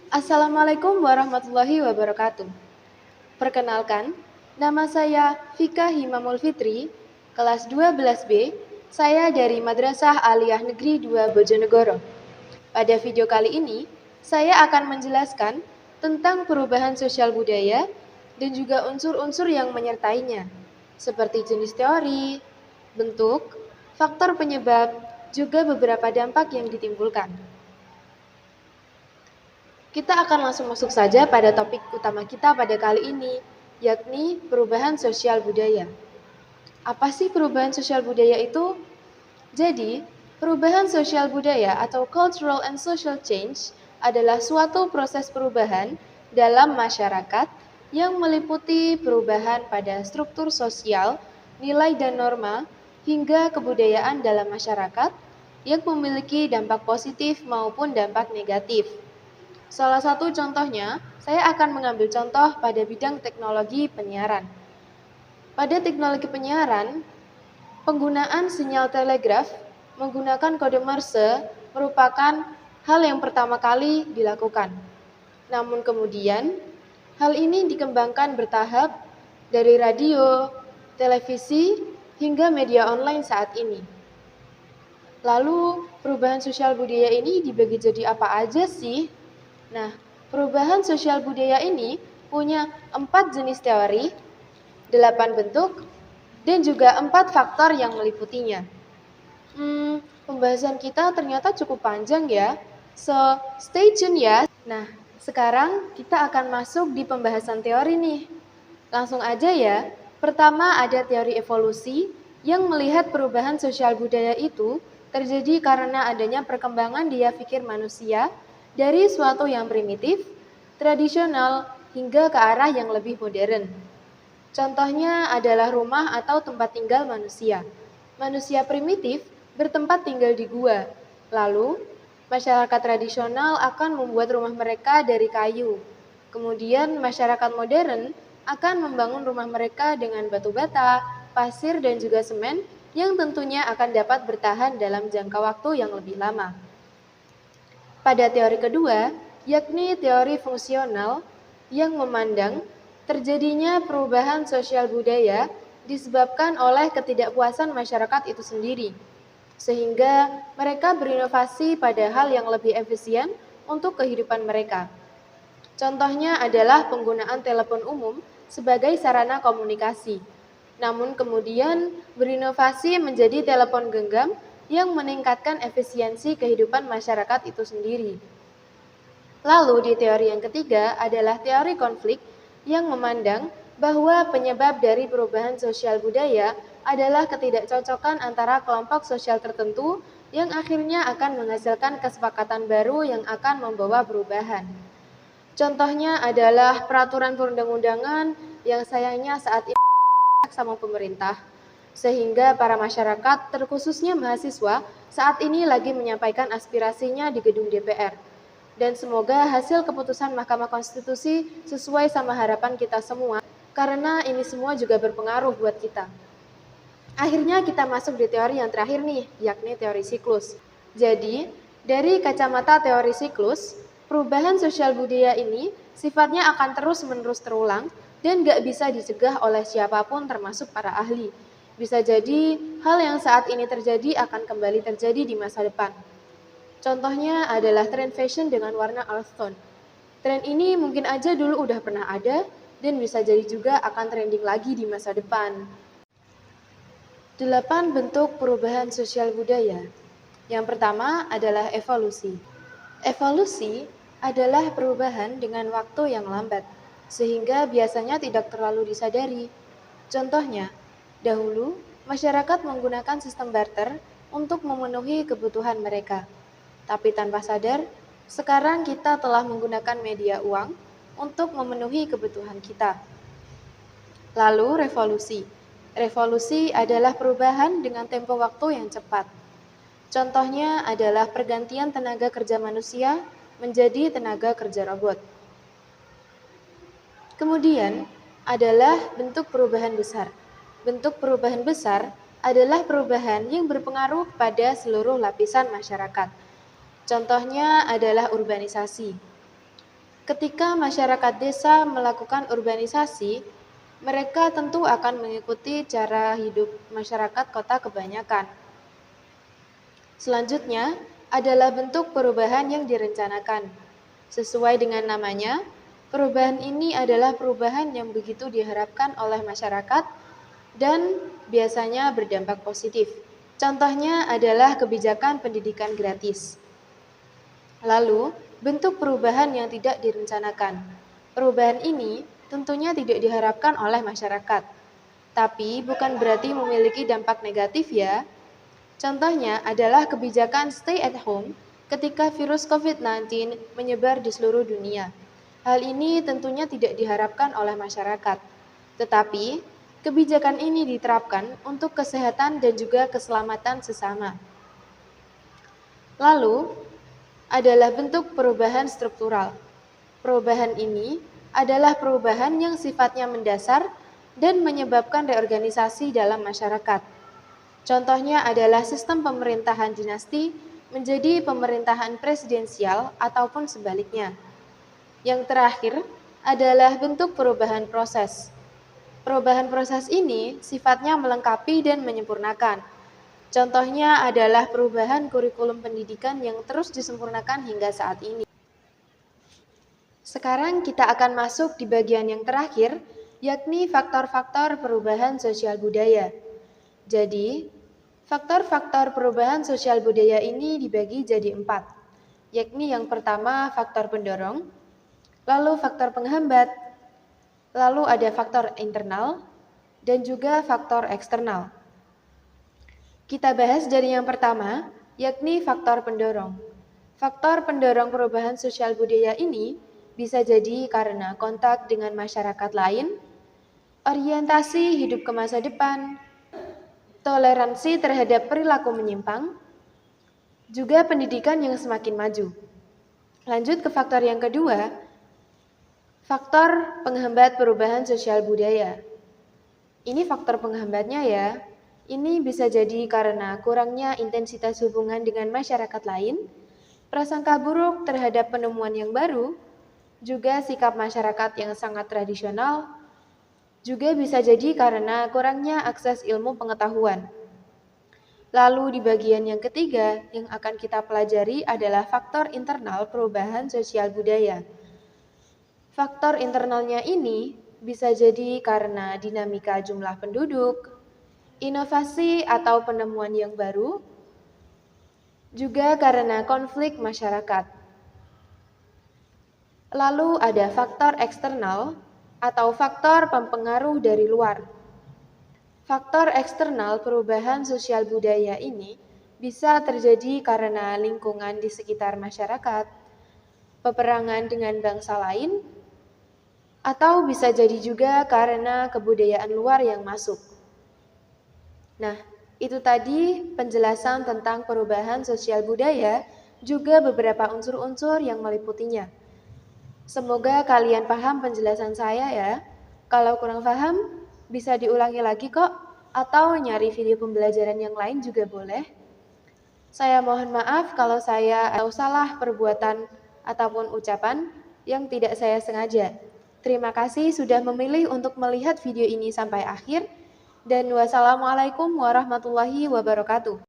Assalamualaikum warahmatullahi wabarakatuh. Perkenalkan, nama saya Fika Himamul Fitri, kelas 12B. Saya dari Madrasah Aliyah Negeri 2 Bojonegoro. Pada video kali ini, saya akan menjelaskan tentang perubahan sosial budaya dan juga unsur-unsur yang menyertainya, seperti jenis teori, bentuk, faktor penyebab, juga beberapa dampak yang ditimbulkan. Kita akan langsung masuk saja pada topik utama kita pada kali ini, yakni perubahan sosial budaya. Apa sih perubahan sosial budaya itu? Jadi, perubahan sosial budaya atau cultural and social change adalah suatu proses perubahan dalam masyarakat yang meliputi perubahan pada struktur sosial, nilai dan norma, hingga kebudayaan dalam masyarakat yang memiliki dampak positif maupun dampak negatif. Salah satu contohnya, saya akan mengambil contoh pada bidang teknologi penyiaran. Pada teknologi penyiaran, penggunaan sinyal telegraf menggunakan kode Morse merupakan hal yang pertama kali dilakukan. Namun kemudian, hal ini dikembangkan bertahap dari radio, televisi, hingga media online saat ini. Lalu, perubahan sosial budaya ini dibagi jadi apa aja sih? Nah, perubahan sosial budaya ini punya 4 jenis teori, 8 bentuk, dan juga 4 faktor yang meliputinya. Pembahasan kita ternyata cukup panjang ya, so stay tune ya. Nah, sekarang kita akan masuk di pembahasan teori nih. Langsung aja ya, pertama ada teori evolusi yang melihat perubahan sosial budaya itu terjadi karena adanya perkembangan daya pikir manusia dari suatu yang primitif, tradisional, hingga ke arah yang lebih modern. Contohnya adalah rumah atau tempat tinggal manusia. Manusia primitif bertempat tinggal di gua. Lalu, masyarakat tradisional akan membuat rumah mereka dari kayu. Kemudian, masyarakat modern akan membangun rumah mereka dengan batu bata, pasir, dan juga semen yang tentunya akan dapat bertahan dalam jangka waktu yang lebih lama. Pada teori kedua, yakni teori fungsional yang memandang terjadinya perubahan sosial budaya disebabkan oleh ketidakpuasan masyarakat itu sendiri, sehingga mereka berinovasi pada hal yang lebih efisien untuk kehidupan mereka. Contohnya adalah penggunaan telepon umum sebagai sarana komunikasi, namun kemudian berinovasi menjadi telepon genggam yang meningkatkan efisiensi kehidupan masyarakat itu sendiri. Lalu di teori yang ketiga adalah teori konflik yang memandang bahwa penyebab dari perubahan sosial budaya adalah ketidakcocokan antara kelompok sosial tertentu yang akhirnya akan menghasilkan kesepakatan baru yang akan membawa perubahan. Contohnya adalah peraturan perundang-undangan yang sayangnya saat ini sama pemerintah, sehingga para masyarakat, terkhususnya mahasiswa, saat ini lagi menyampaikan aspirasinya di gedung DPR. Dan semoga hasil keputusan Mahkamah Konstitusi sesuai sama harapan kita semua, karena ini semua juga berpengaruh buat kita. Akhirnya kita masuk di teori yang terakhir nih, yakni teori siklus. Jadi, dari kacamata teori siklus, perubahan sosial budaya ini sifatnya akan terus-menerus terulang dan gak bisa dicegah oleh siapapun termasuk para ahli. Bisa jadi hal yang saat ini terjadi akan kembali terjadi di masa depan. Contohnya adalah tren fashion dengan warna earth tone. Tren ini mungkin aja dulu udah pernah ada dan bisa jadi juga akan trending lagi di masa depan. 8 bentuk perubahan sosial budaya. Yang pertama adalah evolusi. Evolusi adalah perubahan dengan waktu yang lambat, sehingga biasanya tidak terlalu disadari. Contohnya, dahulu, masyarakat menggunakan sistem barter untuk memenuhi kebutuhan mereka. Tapi tanpa sadar, sekarang kita telah menggunakan media uang untuk memenuhi kebutuhan kita. Lalu revolusi. Revolusi adalah perubahan dengan tempo waktu yang cepat. Contohnya adalah pergantian tenaga kerja manusia menjadi tenaga kerja robot. Kemudian adalah bentuk perubahan besar. Bentuk perubahan besar adalah perubahan yang berpengaruh pada seluruh lapisan masyarakat. Contohnya adalah urbanisasi. Ketika masyarakat desa melakukan urbanisasi, mereka tentu akan mengikuti cara hidup masyarakat kota kebanyakan. Selanjutnya adalah bentuk perubahan yang direncanakan. Sesuai dengan namanya, perubahan ini adalah perubahan yang begitu diharapkan oleh masyarakat dan biasanya berdampak positif. Contohnya adalah kebijakan pendidikan gratis. Lalu, bentuk perubahan yang tidak direncanakan. Perubahan ini tentunya tidak diharapkan oleh masyarakat, tapi bukan berarti memiliki dampak negatif ya. Contohnya adalah kebijakan stay at home ketika virus COVID-19 menyebar di seluruh dunia. Hal ini tentunya tidak diharapkan oleh masyarakat, tetapi kebijakan ini diterapkan untuk kesehatan dan juga keselamatan sesama. Lalu, adalah bentuk perubahan struktural. Perubahan ini adalah perubahan yang sifatnya mendasar dan menyebabkan reorganisasi dalam masyarakat. Contohnya adalah sistem pemerintahan dinasti menjadi pemerintahan presidensial ataupun sebaliknya. Yang terakhir adalah bentuk perubahan proses. Perubahan proses ini sifatnya melengkapi dan menyempurnakan. Contohnya adalah perubahan kurikulum pendidikan yang terus disempurnakan hingga saat ini. Sekarang kita akan masuk di bagian yang terakhir, yakni faktor-faktor perubahan sosial budaya. Jadi, faktor-faktor perubahan sosial budaya ini dibagi jadi 4, yakni yang pertama faktor pendorong, lalu faktor penghambat, lalu ada faktor internal, dan juga faktor eksternal. Kita bahas dari yang pertama, yakni faktor pendorong. Faktor pendorong perubahan sosial budaya ini bisa jadi karena kontak dengan masyarakat lain, orientasi hidup ke masa depan, toleransi terhadap perilaku menyimpang, juga pendidikan yang semakin maju. Lanjut ke faktor yang kedua, faktor penghambat perubahan sosial budaya. Ini faktor penghambatnya ya. Ini bisa jadi karena kurangnya intensitas hubungan dengan masyarakat lain, prasangka buruk terhadap penemuan yang baru, juga sikap masyarakat yang sangat tradisional, juga bisa jadi karena kurangnya akses ilmu pengetahuan. Lalu di bagian yang ketiga yang akan kita pelajari adalah faktor internal perubahan sosial budaya. Faktor internalnya ini bisa jadi karena dinamika jumlah penduduk, inovasi atau penemuan yang baru, juga karena konflik masyarakat. Lalu ada faktor eksternal atau faktor pempengaruh dari luar. Faktor eksternal perubahan sosial budaya ini bisa terjadi karena lingkungan di sekitar masyarakat, peperangan dengan bangsa lain, atau bisa jadi juga karena kebudayaan luar yang masuk. Nah, itu tadi penjelasan tentang perubahan sosial budaya, juga beberapa unsur-unsur yang meliputinya. Semoga kalian paham penjelasan saya ya. Kalau kurang paham, bisa diulangi lagi kok, atau nyari video pembelajaran yang lain juga boleh. Saya mohon maaf kalau saya atau salah perbuatan ataupun ucapan yang tidak saya sengaja. Terima kasih sudah memilih untuk melihat video ini sampai akhir. Dan wassalamualaikum warahmatullahi wabarakatuh.